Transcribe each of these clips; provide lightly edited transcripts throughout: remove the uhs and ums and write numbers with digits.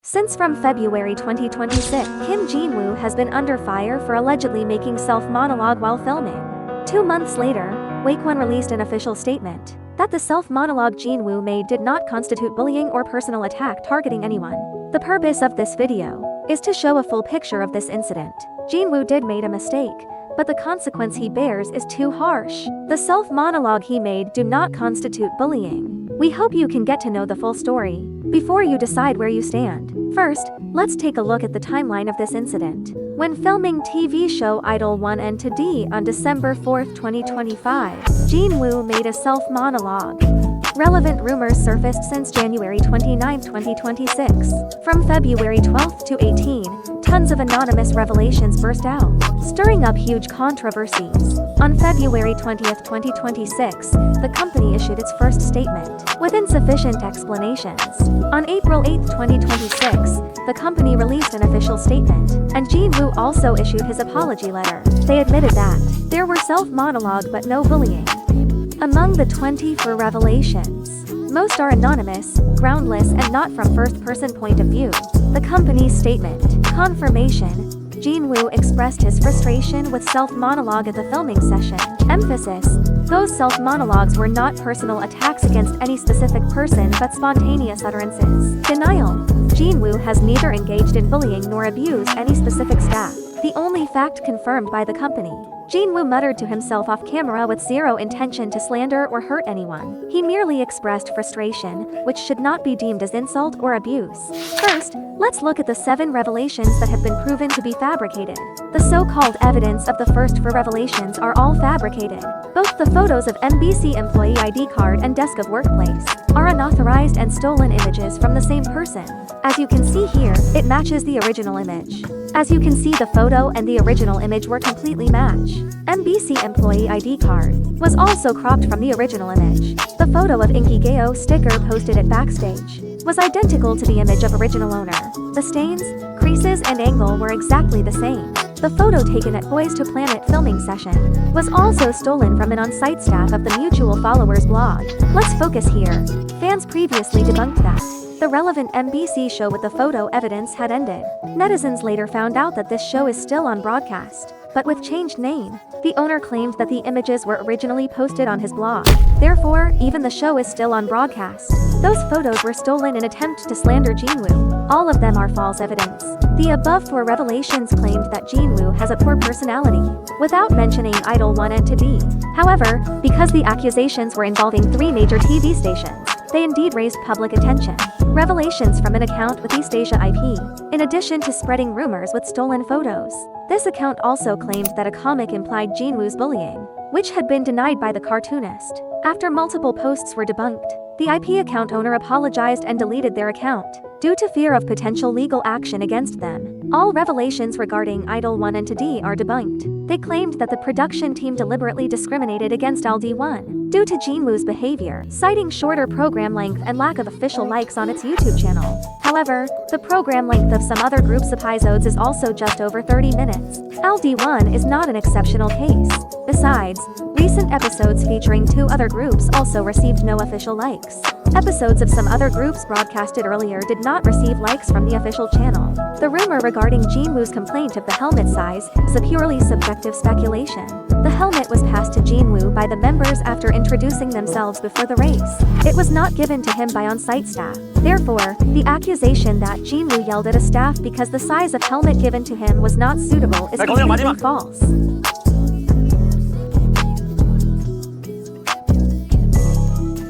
Since from February 2026, Kimgeonwoo has been under fire for allegedly making self-monologue while filming. 2 months later, Wakwon released an official statement that the self-monologue Jinwoo made did not constitute bullying or personal attack targeting anyone. The purpose of this video is to show a full picture of this incident. Jinwoo did made a mistake, but the consequence he bears is too harsh. The self-monologue he made do not constitute bullying. We hope you can get to know the full story before you decide where you stand. First, let's take a look at the timeline of this incident. When filming TV show Idol 1 and 2D on December 4, 2025, Jinwoo made a self-monologue. Relevant rumors surfaced since January 29, 2026. From February 12 to 18, tons of anonymous revelations burst out, stirring up huge controversies. On February 20, 2026, the company issued its first statement, with insufficient explanations. On April 8, 2026, the company released an official statement, and Jinwoo also issued his apology letter. They admitted that there were self-monologue but no bullying. Among the 24 revelations, most are anonymous, groundless, and not from first-person point of view. The company's statement, confirmation, Jinwoo expressed his frustration with self-monologue at the filming session. Emphasis, those self-monologues were not personal attacks against any specific person but spontaneous utterances. Denial, Jinwoo has neither engaged in bullying nor abused any specific staff. The only fact confirmed by the company, Jinwoo muttered to himself off camera with zero intention to slander or hurt anyone. He merely expressed frustration, which should not be deemed as insult or abuse. First, let's look at the 7 revelations that have been proven to be fabricated. The so-called evidence of the first 4 revelations are all fabricated. Both the photos of MBC employee ID card and desk of workplace are unauthorized and stolen images from the same person. As you can see here, it matches the original image. As you can see, the photo and the original image were completely matched. MBC employee ID card was also cropped from the original image. The photo of Kimgeonwoo sticker posted at backstage was identical to the image of original owner. The stains, creases, and angle were exactly the same. The photo taken at Boys to Planet filming session was also stolen from an on-site staff of the Mutual Followers blog. Let's focus here. Fans previously debunked that the relevant MBC show with the photo evidence had ended. Netizens later found out that this show is still on broadcast, but with changed name. The owner claimed that the images were originally posted on his blog. Therefore, even the show is still on broadcast. Those photos were stolen in attempt to slander Jinwoo. All of them are false evidence. The above 4 revelations claimed that Jinwoo has a poor personality, without mentioning Idol 1 and 2D. However, because the accusations were involving 3 major TV stations, they indeed raised public attention. Revelations from an account with East Asia IP, in addition to spreading rumors with stolen photos. This account also claimed that a comic implied Jinwoo's bullying, which had been denied by the cartoonist. After multiple posts were debunked, the IP account owner apologized and deleted their account, due to fear of potential legal action against them. All revelations regarding Idol 1 and 2D are debunked. They claimed that the production team deliberately discriminated against LD1 due to Jinwoo's behavior, citing shorter program length and lack of official likes on its YouTube channel. However, the program length of some other groups' episodes is also just over 30 minutes. LD1 is not an exceptional case. Besides, recent episodes featuring 2 other groups also received no official likes. Episodes of some other groups broadcasted earlier did not receive likes from the official channel. The rumor regarding Jinwoo's complaint of the helmet size is a purely subjective speculation. The helmet was passed to Jinwoo by the members after introducing themselves before the race. It was not given to him by on-site staff. Therefore, the accusation that Jinwoo yelled at a staff because the size of helmet given to him was not suitable is completely false.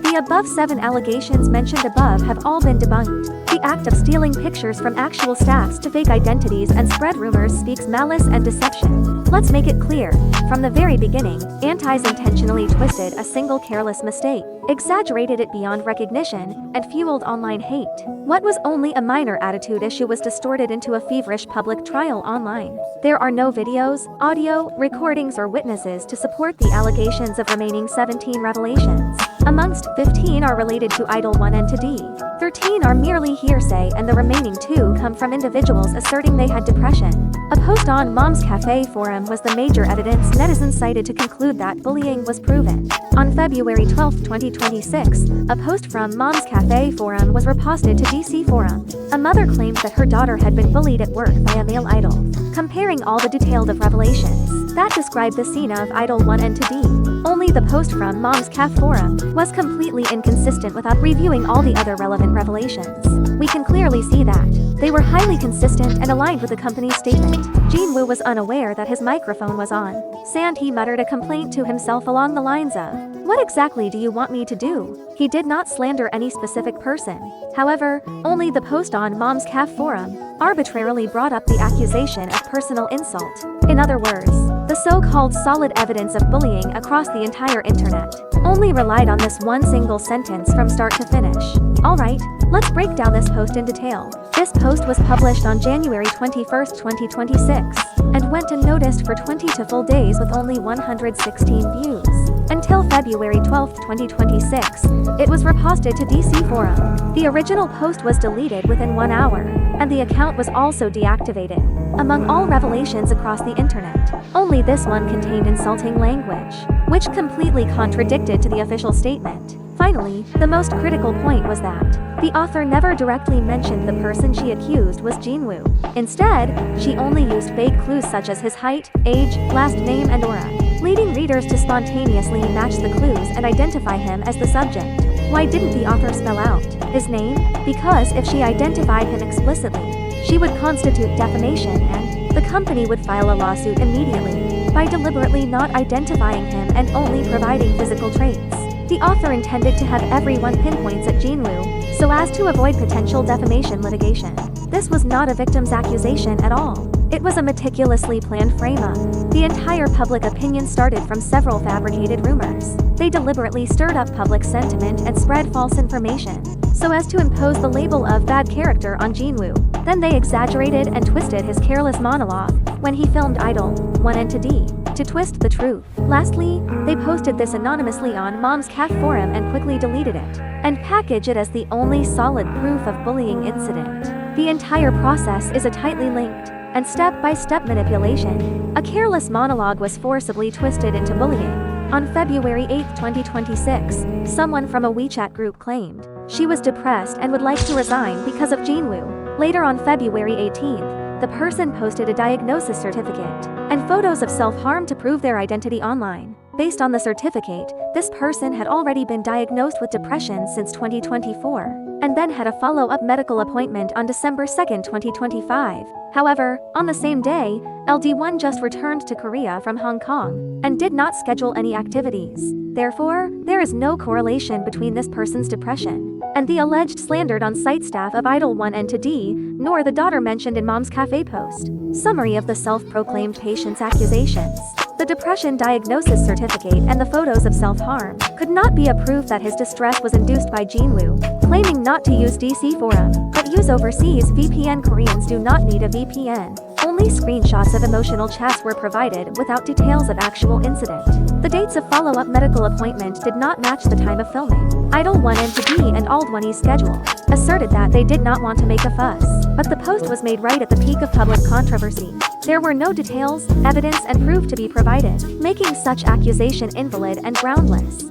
The above 7 allegations mentioned above have all been debunked. The act of stealing pictures from actual staffs to fake identities and spread rumors speaks malice and deception. Let's make it clear, from the very beginning, antis intentionally twisted a single careless mistake, exaggerated it beyond recognition, and fueled online hate. What was only a minor attitude issue was distorted into a feverish public trial online. There are no videos, audio, recordings, or witnesses to support the allegations of remaining 17 revelations. Amongst 15 are related to Idol 1 and 2D. 13 are merely hearsay and the remaining 2 come from individuals asserting they had depression. A post on Mom's Cafe forum was the major evidence netizens cited to conclude that bullying was proven. On February 12, 2026, a post from Mom's Cafe forum was reposted to DC Forum. A mother claimed that her daughter had been bullied at work by a male idol, comparing all the detailed of revelations that described the scene of Idol 1 and 2D. Only the post from Mom's Caf forum was completely inconsistent without reviewing all the other relevant revelations. We can clearly see that they were highly consistent and aligned with the company's statement. Jinwoo was unaware that his microphone was on, and he muttered a complaint to himself along the lines of, "What exactly do you want me to do?" He did not slander any specific person. However, only the post on Mom's Caf forum arbitrarily brought up the accusation of personal insult. In other words, the so-called solid evidence of bullying across the entire internet only relied on this one single sentence from start to finish. Alright, let's break down this post in detail. This post was published on January 21, 2026, and went unnoticed for 22 full days with only 116 views. Until February 12, 2026, it was reposted to DC Forum. The original post was deleted within 1 hour, and the account was also deactivated. Among all revelations across the internet, only this one contained insulting language, which completely contradicted to the official statement. Finally, the most critical point was that the author never directly mentioned the person she accused was Jinwoo. Instead, she only used vague clues such as his height, age, last name and aura, leading readers to spontaneously match the clues and identify him as the subject. Why didn't the author spell out his name? Because if she identified him explicitly, she would constitute defamation and the company would file a lawsuit immediately. By deliberately not identifying him and only providing physical traits, the author intended to have everyone pinpoints at Jinwoo, so as to avoid potential defamation litigation. This was not a victim's accusation at all. It was a meticulously planned frame-up. The entire public opinion started from several fabricated rumors. They deliberately stirred up public sentiment and spread false information, so as to impose the label of bad character on Jinwoo. Then they exaggerated and twisted his careless monologue when he filmed Idol 1 and 2D to twist the truth. Lastly, they posted this anonymously on Mom's Caf forum and quickly deleted it, and packaged it as the only solid proof of bullying incident. The entire process is a tightly linked and step-by-step manipulation. A careless monologue was forcibly twisted into bullying. On February 8, 2026, someone from a WeChat group claimed she was depressed and would like to resign because of Jinwoo. Later on February 18th, the person posted a diagnosis certificate and photos of self-harm to prove their identity online. Based on the certificate, this person had already been diagnosed with depression since 2024, and then had a follow-up medical appointment on December 2, 2025. However, on the same day, LD1 just returned to Korea from Hong Kong and did not schedule any activities. Therefore, there is no correlation between this person's depression and the alleged slandered on-site staff of Idol 1 and 2D, nor the daughter mentioned in Mom's Cafe post. Summary of the self-proclaimed patient's accusations. The depression diagnosis certificate and the photos of self-harm could not be a proof that his distress was induced by Jinwoo, claiming not to use DC Forum, but use overseas VPN. Koreans do not need a VPN. Only screenshots of emotional chats were provided without details of actual incident. The dates of follow-up medical appointment did not match the time of filming. Idol 1 and 2D and Ald1's schedule asserted that they did not want to make a fuss, but the post was made right at the peak of public controversy. There were no details, evidence and proof to be provided, making such accusation invalid and groundless.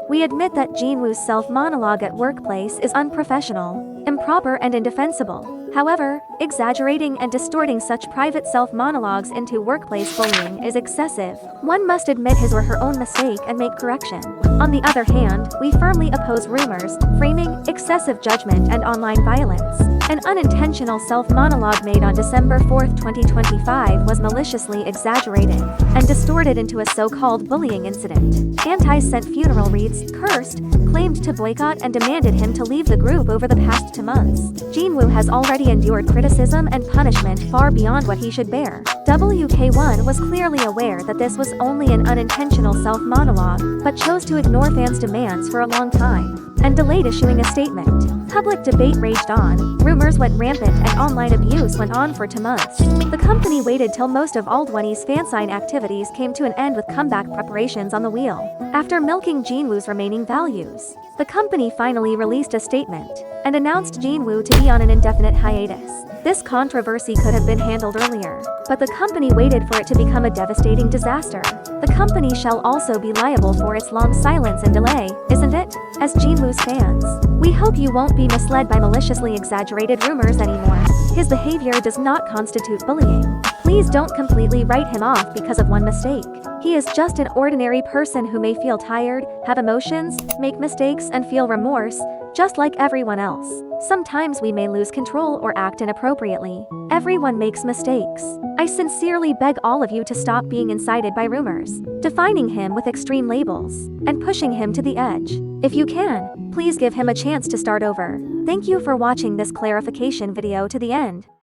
We admit that Jinwoo's self-monologue at workplace is unprofessional, improper and indefensible. However, exaggerating and distorting such private self-monologues into workplace bullying is excessive. One must admit his or her own mistake and make correction. On the other hand, we firmly oppose rumors, framing, excessive judgment and online violence. An unintentional self-monologue made on December 4, 2025 was maliciously exaggerated and distorted into a so-called bullying incident. Anti-Sent Funeral reads, "Cursed," claimed to boycott and demanded him to leave the group over the past 2 months. Jinwoo has already endured criticism and punishment far beyond what he should bear. WK1 was clearly aware that this was only an unintentional self-monologue, but chose to ignore fans' demands for a long time, and delayed issuing a statement. Public debate raged on, rumors went rampant, and online abuse went on for 2 months. The company waited till most of Aldwani's fansign activities came to an end with comeback preparations on the wheel. After milking Jinwoo's remaining values, the company finally released a statement and announced Jinwoo to be on an indefinite hiatus. This controversy could have been handled earlier, but the company waited for it to become a devastating disaster. The company shall also be liable for its long silence and delay, isn't it? As Jinwoo's fans, we hope you won't be misled by maliciously exaggerated rumors anymore. His behavior does not constitute bullying. Please don't completely write him off because of one mistake. He is just an ordinary person who may feel tired, have emotions, make mistakes, and feel remorse, just like everyone else. Sometimes we may lose control or act inappropriately. Everyone makes mistakes. I sincerely beg all of you to stop being incited by rumors, defining him with extreme labels, and pushing him to the edge. If you can, please give him a chance to start over. Thank you for watching this clarification video to the end.